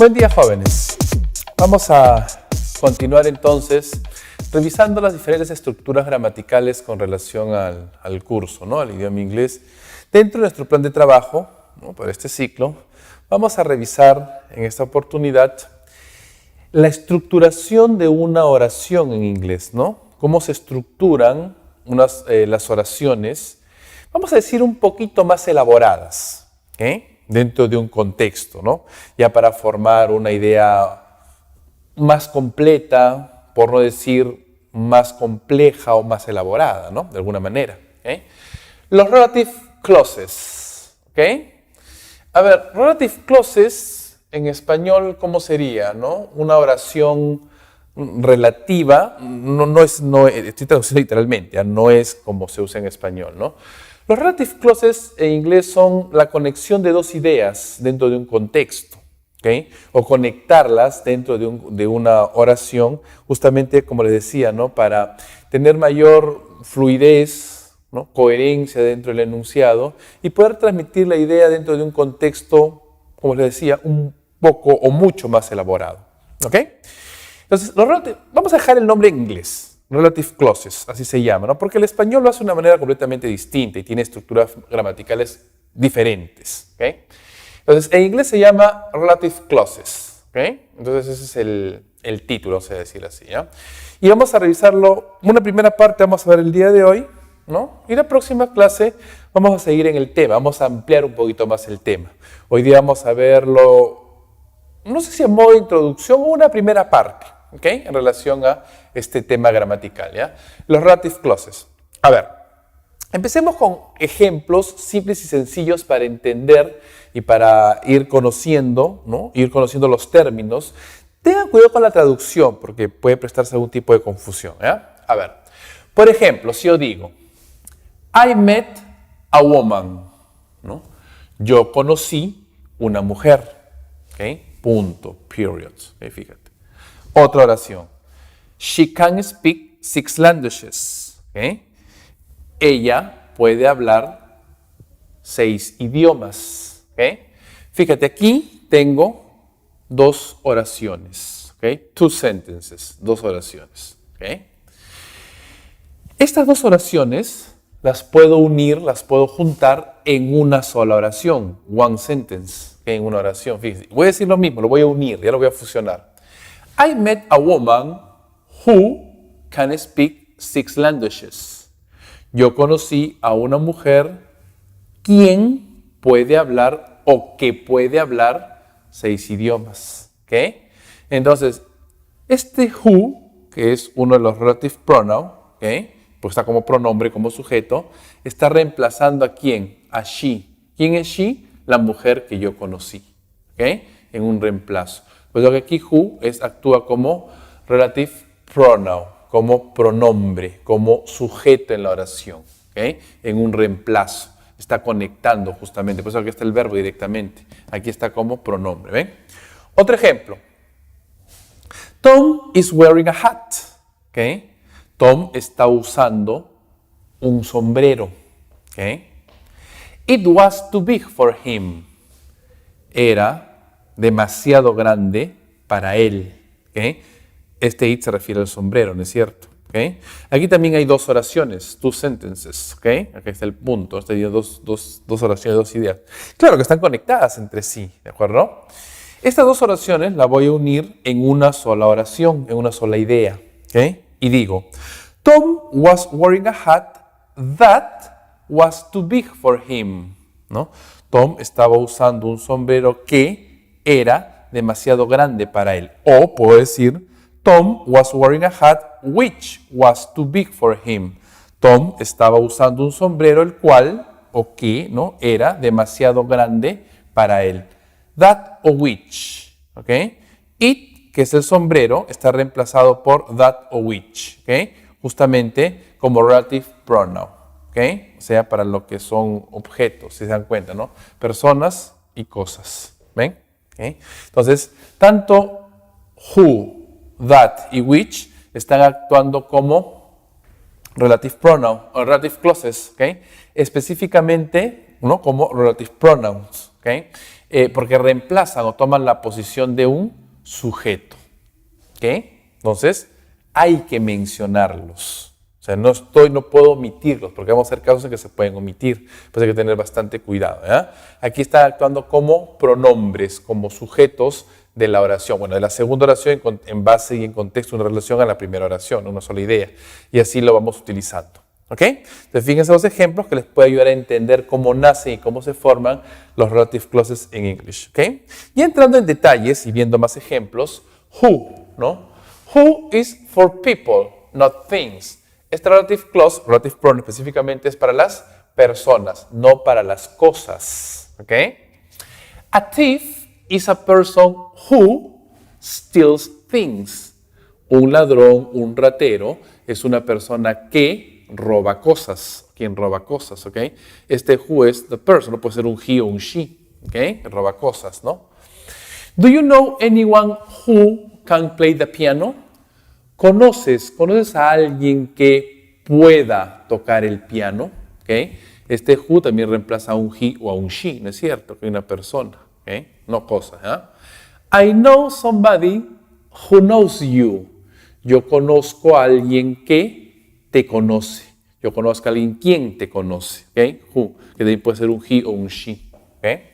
Buen día, jóvenes. Vamos a continuar entonces revisando las diferentes estructuras gramaticales con relación al curso, ¿no? Al idioma inglés. Dentro de nuestro plan de trabajo, ¿no? Para este ciclo, vamos a revisar en esta oportunidad la estructuración de una oración en inglés, ¿no? Cómo se estructuran las oraciones, vamos a decir un poquito más elaboradas, dentro de un contexto, ¿no? Ya para formar una idea más completa, por no decir más compleja o más elaborada, ¿no? De alguna manera. Los relative clauses, A ver, relative clauses en español, ¿cómo sería, no? Una oración relativa, estoy traduciendo literalmente, no es como se usa en español, ¿no? Los relative clauses en inglés son la conexión de dos ideas dentro de un contexto, o conectarlas dentro de una oración, justamente como les decía, ¿no? Para tener mayor fluidez, ¿no? Coherencia dentro del enunciado y poder transmitir la idea dentro de un contexto, como les decía, un poco o mucho más elaborado. Entonces, vamos a dejar el nombre en inglés. Relative clauses, así se llama, ¿no? Porque el español lo hace de una manera completamente distinta y tiene estructuras gramaticales diferentes. Entonces, en inglés se llama relative clauses. Entonces, ese es el título, vamos a decir así, ¿ya? Y vamos a revisarlo. Una primera parte vamos a ver el día de hoy, ¿no? Y la próxima clase vamos a seguir en el tema, vamos a ampliar un poquito más el tema. Hoy día vamos a verlo, no sé si a modo de introducción o una primera parte, en relación a este tema gramatical, ¿ya? Los relative clauses. A ver, empecemos con ejemplos simples y sencillos para entender y para ir conociendo, ¿no? Ir conociendo los términos. Tengan cuidado con la traducción porque puede prestarse algún tipo de confusión, ¿ya? A ver, por ejemplo, si yo digo, I met a woman, ¿no? Yo conocí una mujer, punto, period, fíjate. Otra oración. She can speak 6 languages. Ella puede hablar 6 idiomas. Fíjate, aquí tengo 2 oraciones. 2 sentences, 2 oraciones. Estas 2 oraciones las puedo unir, las puedo juntar en una sola oración. One sentence, en una oración. Fíjense, voy a decir lo mismo, lo voy a unir, ya lo voy a fusionar. I met a woman who can speak 6 languages. Yo conocí a una mujer quien puede hablar o que puede hablar 6 idiomas. Entonces, este who, que es uno de los relative pronouns, pues está como pronombre, como sujeto, está reemplazando a quién, a she. ¿Quién es she? La mujer que yo conocí, en un reemplazo. Pues lo que aquí who actúa como relative pronoun, como pronombre, como sujeto en la oración, en un reemplazo. Está conectando justamente, por eso aquí está el verbo directamente. Aquí está como pronombre, ¿ven? Otro ejemplo. Tom is wearing a hat. Tom está usando un sombrero. It was too big for him. Era demasiado grande para él. Este it se refiere al sombrero, ¿no es cierto? Aquí también hay 2 oraciones, 2 sentences. Aquí está el punto. Este tiene dos oraciones, 2 ideas. Claro que están conectadas entre sí, ¿de acuerdo? Estas 2 oraciones las voy a unir en una sola oración, en una sola idea. Y digo, Tom was wearing a hat that was too big for him. ¿No? Tom estaba usando un sombrero que era demasiado grande para él. O puedo decir, Tom was wearing a hat which was too big for him. Tom estaba usando un sombrero el cual, o que, ¿no? Era demasiado grande para él. That o which. It, que es el sombrero, está reemplazado por that o which. Justamente como relative pronoun. O sea, para lo que son objetos, si se dan cuenta, ¿no? Personas y cosas. ¿Ven? Entonces, tanto who, that y which están actuando como relative pronoun o relative clauses, específicamente, ¿no? Como relative pronouns. porque reemplazan o toman la posición de un sujeto. ¿Ok? Entonces, hay que mencionarlos. O sea, no puedo omitirlos, porque vamos a hacer casos en que se pueden omitir. Pues hay que tener bastante cuidado. ¿Ya? Aquí está actuando como pronombres, como sujetos de la oración. Bueno, de la segunda oración en base y en contexto en relación a la primera oración, una sola idea. Y así lo vamos utilizando. ¿Ok? Entonces, fíjense los ejemplos que les puede ayudar a entender cómo nacen y cómo se forman los relative clauses en English. ¿Ok? Y entrando en detalles y viendo más ejemplos, who, ¿no? Who is for people, not things. Este relative clause, relative pronoun específicamente, es para las personas, no para las cosas. ¿Ok? A thief is a person who steals things. Un ladrón, un ratero, es una persona que roba cosas. Quien roba cosas, ¿ok? Este who es the person, no puede ser un he o un she, ¿ok? Roba cosas, ¿no? Do you know anyone who can play the piano? ¿Conoces a alguien que pueda tocar el piano? ¿Okay? Este who también reemplaza a un he o a un she, ¿no es cierto? Que es una persona, ¿okay? No cosa. I know somebody who knows you. Yo conozco a alguien que te conoce. Yo conozco a alguien quien te conoce. ¿Okay? Who, que también puede ser un he o un she. ¿Okay?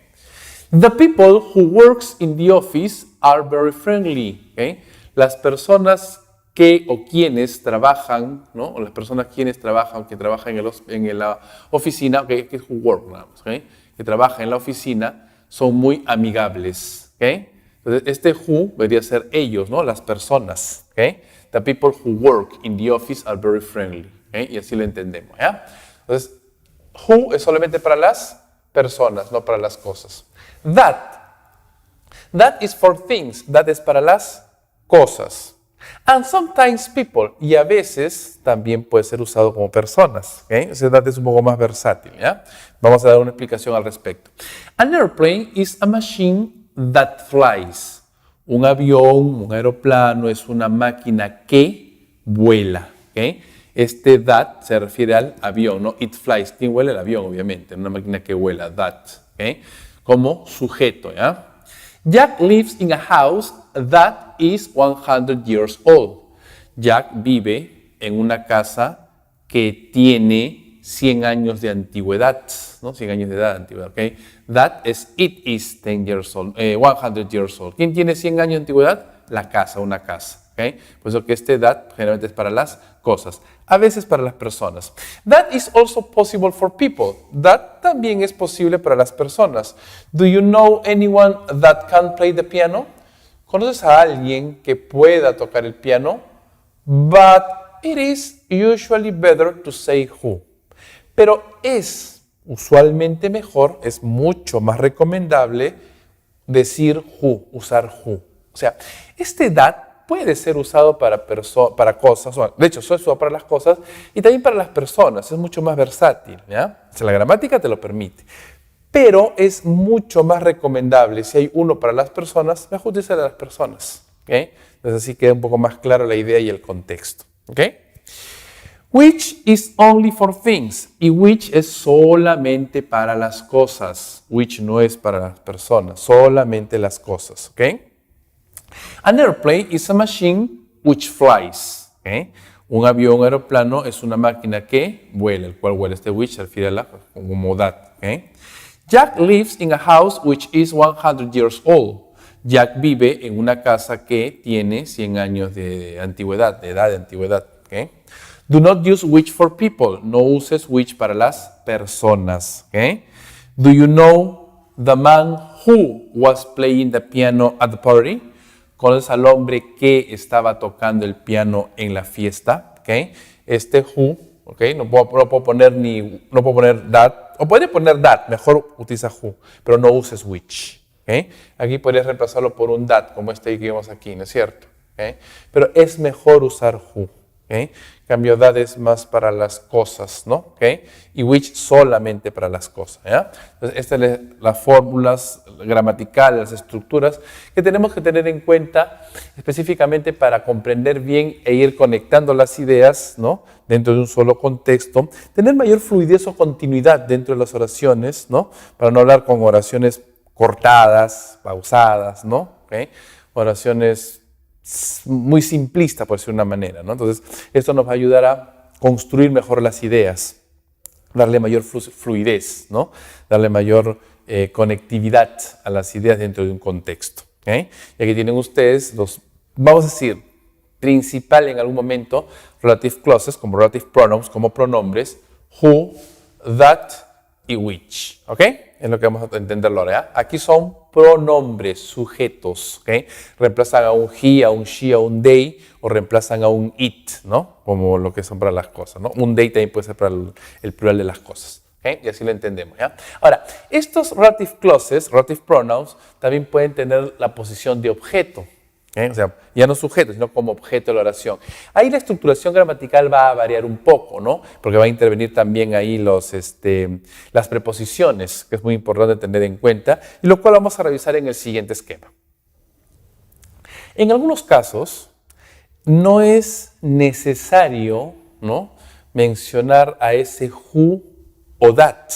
The people who works in the office are very friendly. ¿Okay? Las personas que o quienes trabajan, ¿no? O las personas quienes trabajan, que trabajan en la oficina, okay, que es who work, ¿okay? Que trabajan en la oficina, son muy amigables. ¿Okay? Entonces, este who debería ser ellos, ¿no? Las personas. ¿Okay? The people who work in the office are very friendly. ¿Okay? Y así lo entendemos. ¿Ya? Entonces, who es solamente para las personas, no para las cosas. That is for things. That es para las cosas. And sometimes people, y a veces también puede ser usado como personas. ¿Okay? Ese that es un poco más versátil. ¿Ya? Vamos a dar una explicación al respecto. An airplane is a machine that flies. Un avión, un aeroplano es una máquina que vuela. ¿Okay? Este that se refiere al avión, ¿no? It flies. ¿Quién vuela? El avión, obviamente. Una máquina que vuela, that. ¿Okay? Como sujeto, ¿ya? Jack lives in a house that is 100 years old. Jack vive en una casa que tiene 100 años de antigüedad, ¿no? 100 años de edad de antigüedad, ¿ok? That es, it is 10 years old, 100 years old. ¿Quién tiene 100 años de antigüedad? La casa, una casa, ¿ok? Por eso que este that generalmente es para las cosas, a veces para las personas. That is also possible for people. That también es posible para las personas. Do you know anyone that can play the piano? ¿Conoces a alguien que pueda tocar el piano? But it is usually better to say who. Pero es usualmente mejor, es mucho más recomendable decir who, usar who. O sea, este that puede ser usado para cosas, de hecho, es usado para las cosas y también para las personas, es mucho más versátil, ¿ya? O sea, la gramática te lo permite, pero es mucho más recomendable, si hay uno para las personas, mejor utilizar a las personas, ¿ok? Entonces así queda un poco más claro la idea y el contexto, ¿ok? Which is only for things, y which es solamente para las cosas, which no es para las personas, solamente las cosas, ¿ok? An airplane is a machine which flies. ¿Okay? Un avión, un aeroplano es una máquina que vuela, el cual vuela. Este which se refiere a la como that. ¿Okay? Jack lives in a house which is 100 years old. Jack vive en una casa que tiene 100 años de antigüedad, de edad de antigüedad. ¿Okay? Do not use which for people. No uses which para las personas. ¿Okay? Do you know the man who was playing the piano at the party? ¿Conoces al hombre que estaba tocando el piano en la fiesta? ¿Okay? Este who, ¿okay? No puedo poner that, o puede poner that, mejor utiliza who, pero no uses which. ¿Okay? Aquí podrías reemplazarlo por un that, como este que vemos aquí, ¿no es cierto? ¿Okay? Pero es mejor usar who. ¿Okay? Cambio that es más para las cosas, ¿no? ¿Okay? Y which solamente para las cosas. ¿Ya? Entonces, estas son las fórmulas gramaticales, las estructuras que tenemos que tener en cuenta específicamente para comprender bien e ir conectando las ideas, ¿no? Dentro de un solo contexto, tener mayor fluidez o continuidad dentro de las oraciones, ¿no? Para no hablar con oraciones cortadas, pausadas, ¿no? ¿Okay? Oraciones muy simplistas, por decir una manera, ¿no? Entonces, esto nos va a ayudar a construir mejor las ideas, darle mayor fluidez, ¿no? Darle mayor conectividad a las ideas dentro de un contexto. ¿Okay? Y aquí tienen ustedes los, vamos a decir, principal en algún momento, relative clauses, como relative pronouns, como pronombres, who, that y which. ¿Ok? Es lo que vamos a entenderlo ahora. Aquí son pronombres, sujetos. ¿Ok? Reemplazan a un he, a un she, a un they, o reemplazan a un it, ¿no? Como lo que son para las cosas, ¿no? Un they también puede ser para el plural de las cosas. ¿Okay? Y así lo entendemos, ¿ya? Ahora, estos relative clauses, relative pronouns, también pueden tener la posición de objeto. ¿Okay? O sea, ya no sujeto, sino como objeto de la oración. Ahí la estructuración gramatical va a variar un poco, ¿no? Porque va a intervenir también ahí las preposiciones, que es muy importante tener en cuenta, y lo cual vamos a revisar en el siguiente esquema. En algunos casos, no es necesario, ¿no?, mencionar a ese who o that.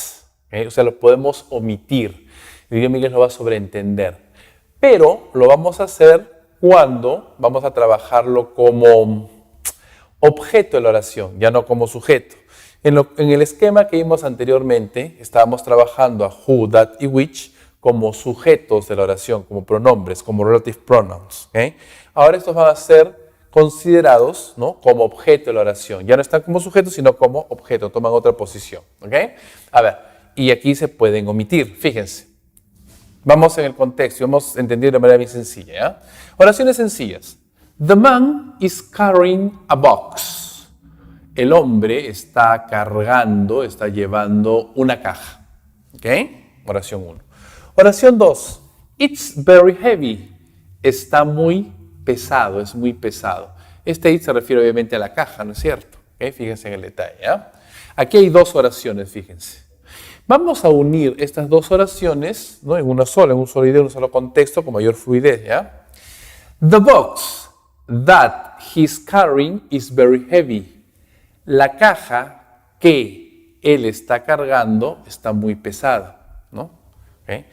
¿Okay? O sea, lo podemos omitir. El idioma inglés lo va a sobreentender. Pero lo vamos a hacer cuando vamos a trabajarlo como objeto de la oración, ya no como sujeto. En el esquema que vimos anteriormente, estábamos trabajando a who, that y which como sujetos de la oración, como pronombres, como relative pronouns. ¿Okay? Ahora estos van a ser considerados, ¿no?, como objeto de la oración. Ya no están como sujetos, sino como objeto, toman otra posición. ¿Okay? A ver, y aquí se pueden omitir, fíjense. Vamos en el contexto, vamos a entender de manera bien sencilla. ¿Ya? Oraciones sencillas. The man is carrying a box. El hombre está cargando, está llevando una caja. ¿Ok? Oración 1. Oración 2. It's very heavy. Está muy pesado, es muy pesado. Este it se refiere obviamente a la caja, ¿no es cierto? ¿Ok? Fíjense en el detalle. ¿Ya? Aquí hay dos oraciones, fíjense. Vamos a unir estas dos oraciones, ¿no?, en una sola, en un solo idea, en un solo contexto, con mayor fluidez. ¿Ya? The box that he's carrying is very heavy. La caja que él está cargando está muy pesada, ¿no? ¿Okay?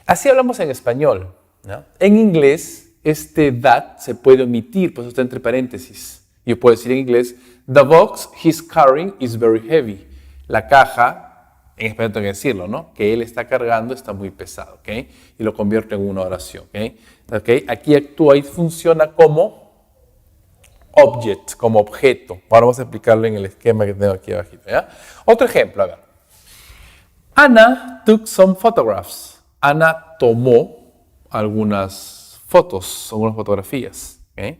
Así hablamos en español, ¿no? En inglés, este that se puede omitir, por eso está entre paréntesis. Yo puedo decir en inglés, the box he's carrying is very heavy. La caja, en español tengo que decirlo, ¿no?, que él está cargando está muy pesado, ¿ok? Y lo convierto en una oración, ¿ok? ¿Okay? Aquí actúa y funciona como object, como objeto. Ahora vamos a explicarlo en el esquema que tengo aquí abajito, ¿ya? Otro ejemplo, a ver. Anna took some photographs. Ana tomó algunas fotos, algunas fotografías, ¿ok?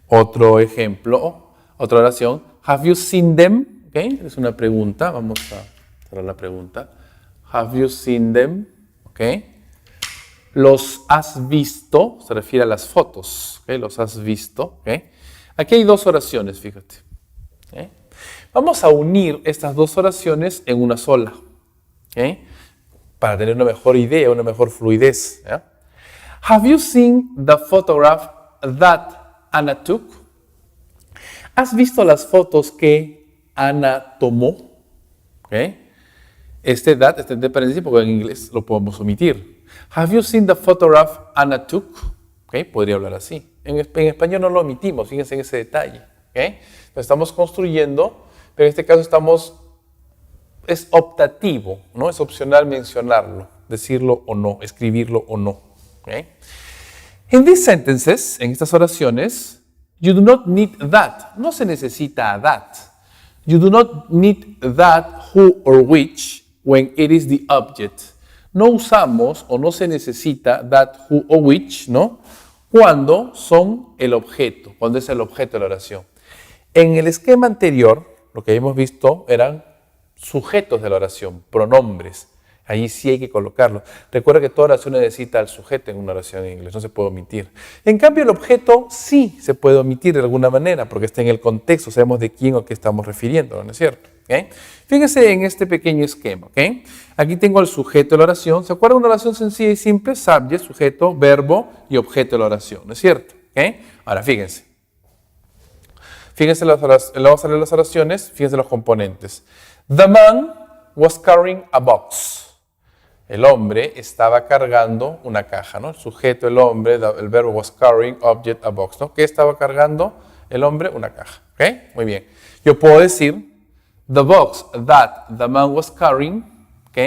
Otro ejemplo, otra oración. Have you seen them? ¿Ok? Es una pregunta, vamos a hacer la pregunta. Have you seen them? ¿Ok? Los has visto, se refiere a las fotos, ¿ok? Los has visto, ¿ok? Aquí hay dos oraciones, fíjate. ¿Ok? Vamos a unir estas dos oraciones en una sola, ¿ok?, para tener una mejor idea, una mejor fluidez. ¿Ya? Have you seen the photograph that Anna took? ¿Has visto las fotos que Ana tomó? ¿Okay? Este that está entre paréntesis porque en inglés lo podemos omitir. Have you seen the photograph Anna took? ¿Okay? Podría hablar así. En español no lo omitimos, fíjense en ese detalle. ¿Okay? Lo estamos construyendo, pero en este caso es optativo, ¿no? Es opcional mencionarlo, decirlo o no, escribirlo o no. ¿Okay? In these sentences, en estas oraciones, you do not need that. No se necesita that. You do not need that, who or which when it is the object. No usamos o no se necesita that, who or which, ¿no?, cuando son el objeto, cuando es el objeto de la oración. En el esquema anterior, lo que habíamos visto eran sujetos de la oración, pronombres. Allí sí hay que colocarlo. Recuerda que toda oración necesita al sujeto en una oración en inglés, no se puede omitir. En cambio, el objeto sí se puede omitir de alguna manera, porque está en el contexto, sabemos de quién o qué estamos refiriendo, ¿no es cierto? ¿Okay? Fíjense en este pequeño esquema. ¿Okay? Aquí tengo el sujeto de la oración. ¿Se acuerdan de una oración sencilla y simple? Subject, sujeto, verbo y objeto de la oración, ¿no es cierto? ¿Okay? Ahora, fíjense. Fíjense, vamos a leer las oraciones, fíjense los componentes. The man was carrying a box. el hombre estaba cargando una caja, ¿no? El sujeto, el hombre, el verbo was carrying, object, a box, ¿no? ¿Qué estaba cargando el hombre? Una caja, ¿ok? Muy bien. Yo puedo decir, the box that the man was carrying, ¿ok?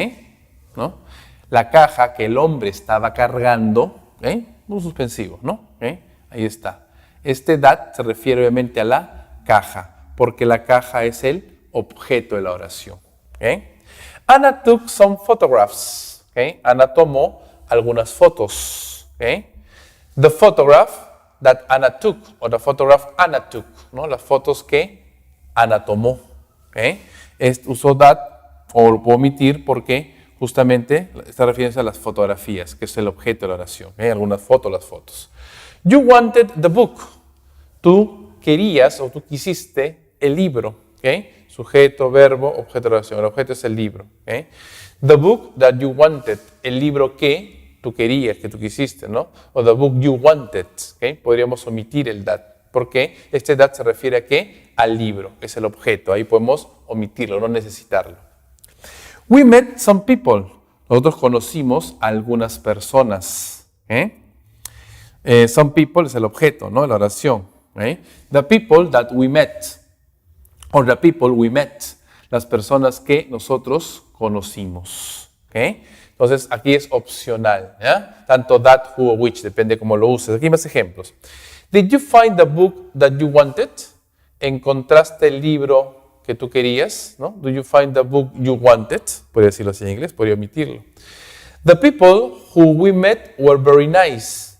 ¿No? La caja que el hombre estaba cargando, ¿ok? Un suspensivo, ¿no? ¿Ok? Ahí está. Este that se refiere obviamente a la caja, porque la caja es el objeto de la oración, ¿ok? Anna took some photographs, ¿ok? Ana tomó algunas fotos, ¿ok? The photograph that Anna took, o the photograph Anna took, ¿no? Las fotos que Ana tomó, ¿ok? Uso that o omitir porque justamente está refiriéndose a las fotografías, que es el objeto de la oración, ¿ok? Algunas fotos, las fotos. You wanted the book. Tú querías o tú quisiste el libro, ¿ok? Sujeto, verbo, objeto de oración. El objeto es el libro, ¿ok? The book that you wanted. El libro que tú querías, que tú quisiste, ¿no? O the book you wanted, ¿ok? Podríamos omitir el that. Porque este that se refiere a ¿qué? Al libro, es el objeto. Ahí podemos omitirlo, no necesitarlo. We met some people. Nosotros conocimos a algunas personas, some people es el objeto, ¿no? La oración. The people that we met, or the people we met, las personas que nosotros conocimos. Entonces aquí es opcional, ¿ya? Tanto that, who o which, depende cómo lo uses. Aquí hay más ejemplos. Did you find the book that you wanted? ¿Encontraste el libro que tú querías? ¿No? Do you find the book you wanted? Podría decirlo así en inglés, podría omitirlo. The people who we met were very nice.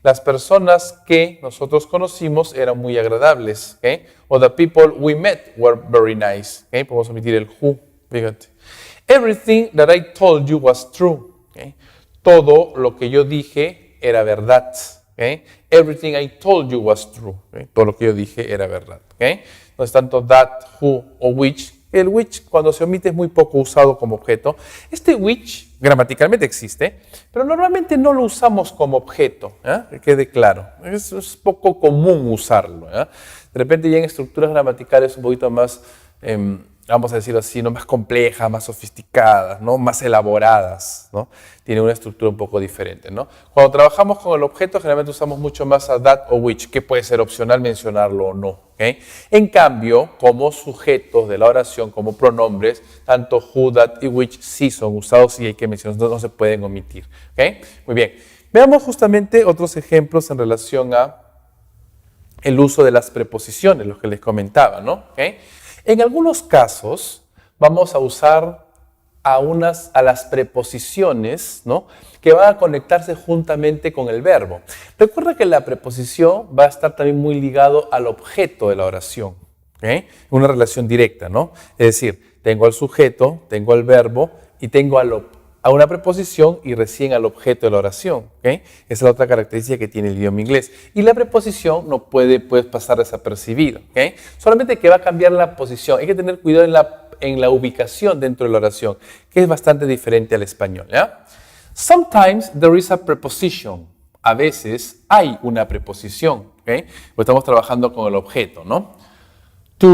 Las personas que nosotros conocimos eran muy agradables. O the people we met were very nice. Podemos omitir el who. Fíjate. Everything that I told you was true. Todo lo que yo dije era verdad. Everything I told you was true. Todo lo que yo dije era verdad. Entonces, tanto that, who o which. El which, cuando se omite, es muy poco usado como objeto. Este which, gramaticalmente existe, pero normalmente no lo usamos como objeto, que quede claro. Es poco común usarlo. De repente, ya en estructuras gramaticales un poquito más, vamos a decirlo así, ¿no? Más complejas, más sofisticadas, ¿no? Más elaboradas, ¿no? Tiene una estructura un poco diferente, ¿no? Cuando trabajamos con el objeto, generalmente usamos mucho más a that o which, que puede ser opcional mencionarlo o no. En cambio, como sujetos de la oración, como pronombres, tanto who, that y which sí son usados y hay que mencionarlos, no se pueden omitir. Muy bien. Veamos justamente otros ejemplos en relación a el uso de las preposiciones, los que les comentaba, ¿no? En algunos casos vamos a usar a las preposiciones, ¿no? Que van a conectarse juntamente con el verbo. Recuerda que la preposición va a estar también muy ligado al objeto de la oración. Una relación directa, ¿no? Es decir, tengo al sujeto, tengo al verbo y tengo a una preposición y recién al objeto de la oración. Esa es la otra característica que tiene el idioma inglés. Y la preposición no puede pasar desapercibido. Solamente que va a cambiar la posición. Hay que tener cuidado en la ubicación dentro de la oración, que es bastante diferente al español. Sometimes there is a preposition. A veces hay una preposición. Pues estamos trabajando con el objeto, ¿no? To,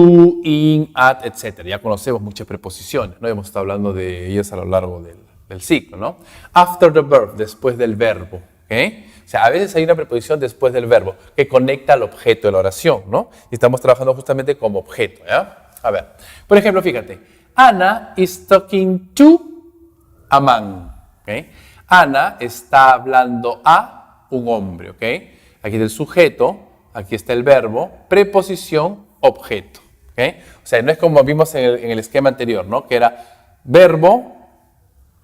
in, at, etc. Ya conocemos muchas preposiciones, ¿no? Hemos estado hablando de ellas a lo largo del ciclo, ¿no? After the verb, después del verbo. O sea, a veces hay una preposición después del verbo que conecta al objeto de la oración, ¿no? Y estamos trabajando justamente como objeto, ¿ya? A ver, por ejemplo, fíjate. Anna is talking to a man. Ana está hablando a un hombre. Aquí está el sujeto, aquí está el verbo, preposición, objeto. O sea, no es como vimos en el esquema anterior, ¿no? Que era verbo,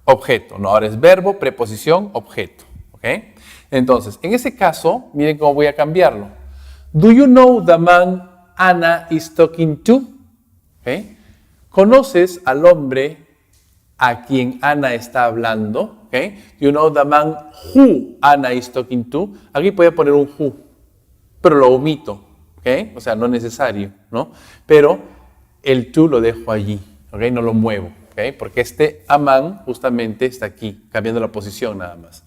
objeto. No, ahora es verbo, preposición, objeto. Entonces, en ese caso, miren cómo voy a cambiarlo. Do you know the man Anna is talking to? ¿Conoces al hombre a quien Ana está hablando? Do you know the man who Anna is talking to? Aquí podía poner un who, pero lo omito. O sea, no es necesario, ¿no? Pero el to lo dejo allí, no lo muevo, porque este a man justamente está aquí, cambiando la posición nada más.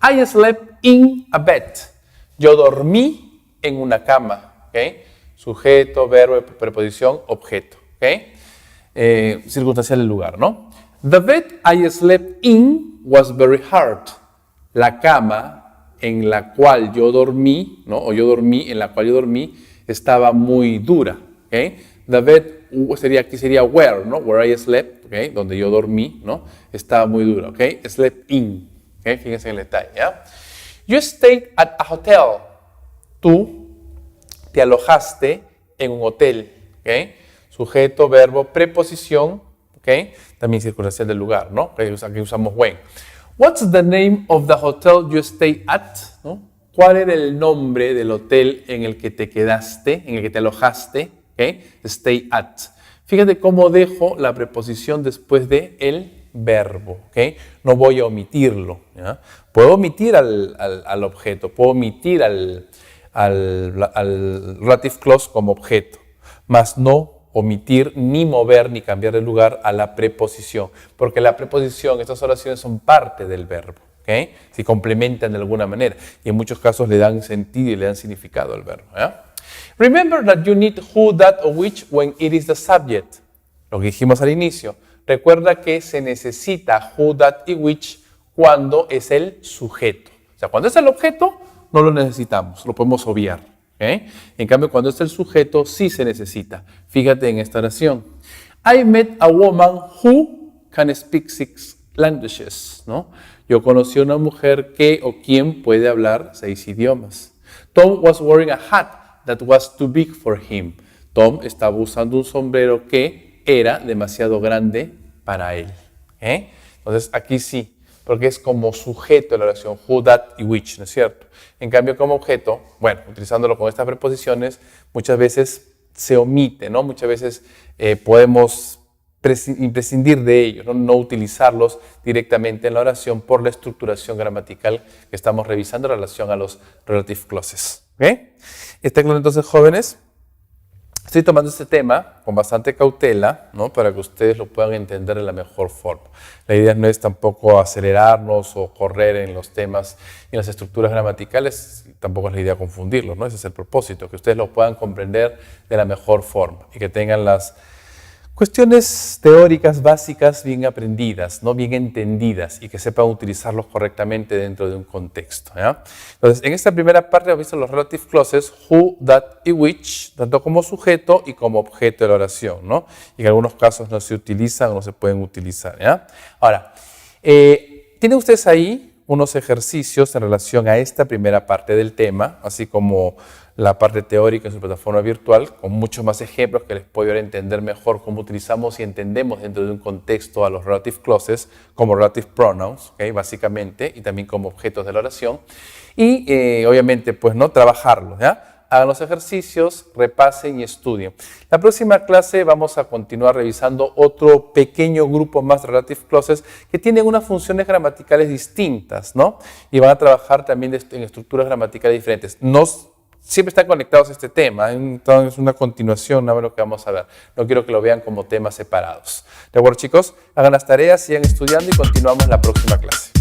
I slept in a bed. Yo dormí en una cama. Sujeto, verbo, preposición, objeto. Circunstancial del lugar, ¿no? The bed I slept in was very hard. La cama en la cual yo dormí, ¿no? O yo dormí, en la cual yo dormí, estaba muy dura. ¿Okay? The bed aquí sería where, ¿no? Where I slept, ¿okay? Donde yo dormí, ¿no? Estaba muy dura. ¿Okay? Slept in. ¿Okay? Fíjense en el detalle. ¿Ya? You stayed at a hotel. Tú te alojaste en un hotel. ¿Okay? Sujeto, verbo, preposición. ¿Okay? También circunstancial del lugar, ¿no? Aquí usamos when. What's the name of the hotel you stayed at? ¿No? ¿Cuál era el nombre del hotel en el que te quedaste, en el que te alojaste? ¿Okay? Stay at. Fíjate cómo dejo la preposición después de el verbo. ¿Okay? No voy a omitirlo. ¿Ya? Puedo omitir al objeto, puedo omitir al relative clause como objeto, mas no omitir, ni mover, ni cambiar de lugar a la preposición, porque la preposición, estas oraciones son parte del verbo, ¿okay? Se complementan de alguna manera y en muchos casos le dan sentido y le dan significado al verbo. ¿Ya? Remember that you need who, that or which when it is the subject. Lo que dijimos al inicio. Recuerda que se necesita who, that y which cuando es el sujeto. O sea, cuando es el objeto, no lo necesitamos, lo podemos obviar. ¿Okay? En cambio, cuando es el sujeto, sí se necesita. Fíjate en esta oración. I met a woman who can speak 6 languages. ¿No? Yo conocí a una mujer que o quien puede hablar 6 idiomas. Tom was wearing a hat that was too big for him. Tom estaba usando un sombrero que era demasiado grande para él. ¿Eh? Entonces, aquí sí, porque es como sujeto de la oración who, that y which, ¿no es cierto? En cambio, como objeto, bueno, utilizándolo con estas preposiciones, muchas veces se omite, ¿no? Muchas veces podemos prescindir de ellos, ¿no? No utilizarlos directamente en la oración por la estructuración gramatical que estamos revisando en relación a los relative clauses. ¿Okay? ¿Está claro entonces, jóvenes? Estoy tomando este tema con bastante cautela, ¿no? Para que ustedes lo puedan entender de la mejor forma. La idea no es tampoco acelerarnos o correr en los temas y en las estructuras gramaticales, tampoco es la idea confundirlos, ¿no? Ese es el propósito, que ustedes lo puedan comprender de la mejor forma y que tengan las cuestiones teóricas básicas bien aprendidas, ¿no? Bien entendidas y que sepan utilizarlos correctamente dentro de un contexto. ¿Ya? Entonces, en esta primera parte hemos visto los relative clauses who, that y which, tanto como sujeto y como objeto de la oración, ¿no? Y en algunos casos no se utilizan o no se pueden utilizar. ¿Ya? Ahora, tienen ustedes ahí unos ejercicios en relación a esta primera parte del tema, así como la parte teórica en su plataforma virtual, con muchos más ejemplos que les puedo ayudar a entender mejor cómo utilizamos y entendemos dentro de un contexto a los relative clauses como relative pronouns, ¿okay? Básicamente, y también como objetos de la oración. Y obviamente, pues no trabajarlos, ¿ya? Hagan los ejercicios, repasen y estudien. La próxima clase vamos a continuar revisando otro pequeño grupo más de relative clauses que tienen unas funciones gramaticales distintas, ¿no? Y van a trabajar también en estructuras gramaticales diferentes. Siempre están conectados a este tema, entonces es una continuación de lo que vamos a ver. No quiero que lo vean como temas separados. ¿De acuerdo, chicos? Hagan las tareas, sigan estudiando y continuamos la próxima clase.